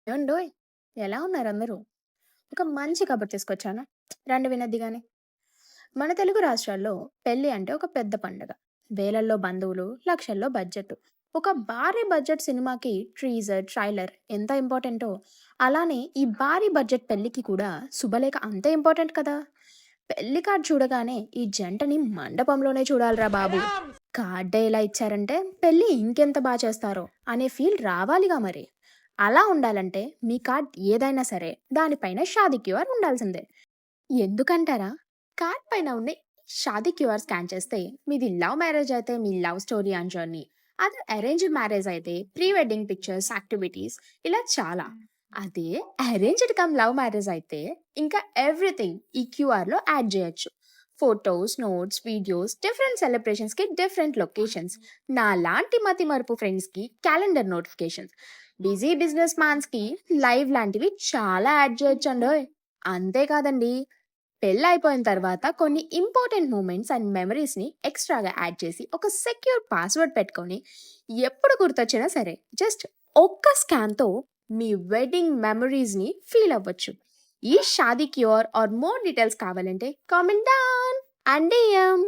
ఏవండోయ్! ఎలా ఉన్నారందరూ? ఒక మంచి కబురు తీసుకొచ్చాను. రండి వినద్ది గాని. మన తెలుగు రాష్ట్రాల్లో పెళ్లి అంటే ఒక పెద్ద పండగ. వేలల్లో బంధువులు, లక్షల్లో బడ్జెట్. ఒక భారీ బడ్జెట్ సినిమాకి ట్రీజర్, ట్రైలర్ ఎంత ఇంపార్టెంటో, అలానే ఈ భారీ బడ్జెట్ పెళ్లికి కూడా శుభలేఖ అంతే ఇంపార్టెంట్ కదా! పెళ్లి కార్డ్ చూడగానే ఈ జంటని మండపంలోనే చూడాలిరా బాబు. కార్డే ఇలా ఇచ్చారంటే పెళ్లి ఇంకెంత చేస్తారో అనే ఫీల్ రావాలిగా మరి. అలా ఉండాలంటే మీ కార్డ్ ఏదైనా సరే దానిపైన షాదీ క్యూఆర్ ఉండాల్సిందే. ఎందుకంటారా? కార్డ్ పైన ఉన్న షాదీ క్యూఆర్ స్కాన్ చేస్తే మీది లవ్ మ్యారేజ్ అయితే మీ లవ్ స్టోరీ అండ్ జర్నీ, అది అరేంజ్డ్ మ్యారేజ్ అయితే ప్రీ వెడ్డింగ్ పిక్చర్స్, యాక్టివిటీస్, ఇలా చాలా. అదే అరేంజ్డ్ కమ్ లవ్ మ్యారేజ్ అయితే ఇంకా ఎవ్రీథింగ్ ఈ క్యూఆర్లో యాడ్ చేయొచ్చు. ఫొటోస్, నోట్స్, వీడియోస్, డిఫరెంట్ సెలబ్రేషన్స్కి డిఫరెంట్ లొకేషన్స్, నా లాంటి మతి మరుపు ఫ్రెండ్స్కి క్యాలెండర్ నోటిఫికేషన్స్, బిజీ బిజినెస్ మ్యాన్స్కి లైవ్ లాంటివి చాలా యాడ్ చేయొచ్చండి. అంతేకాదండి, పెళ్ళైపోయిన తర్వాత కొన్ని ఇంపార్టెంట్ మూమెంట్స్ అండ్ మెమరీస్ని ఎక్స్ట్రాగా యాడ్ చేసి ఒక సెక్యూర్ పాస్వర్డ్ పెట్టుకొని ఎప్పుడు గుర్తొచ్చినా సరే జస్ట్ ఒక్క స్కాన్తో మీ వెడ్డింగ్ మెమరీస్ని ఫీల్ అవ్వచ్చు. ఈ షాదీ క్యూర్ ఆర్ మోర్ డీటెయిల్స్ కావాలంటే కామెంట్ డౌన్ అండ్ DM.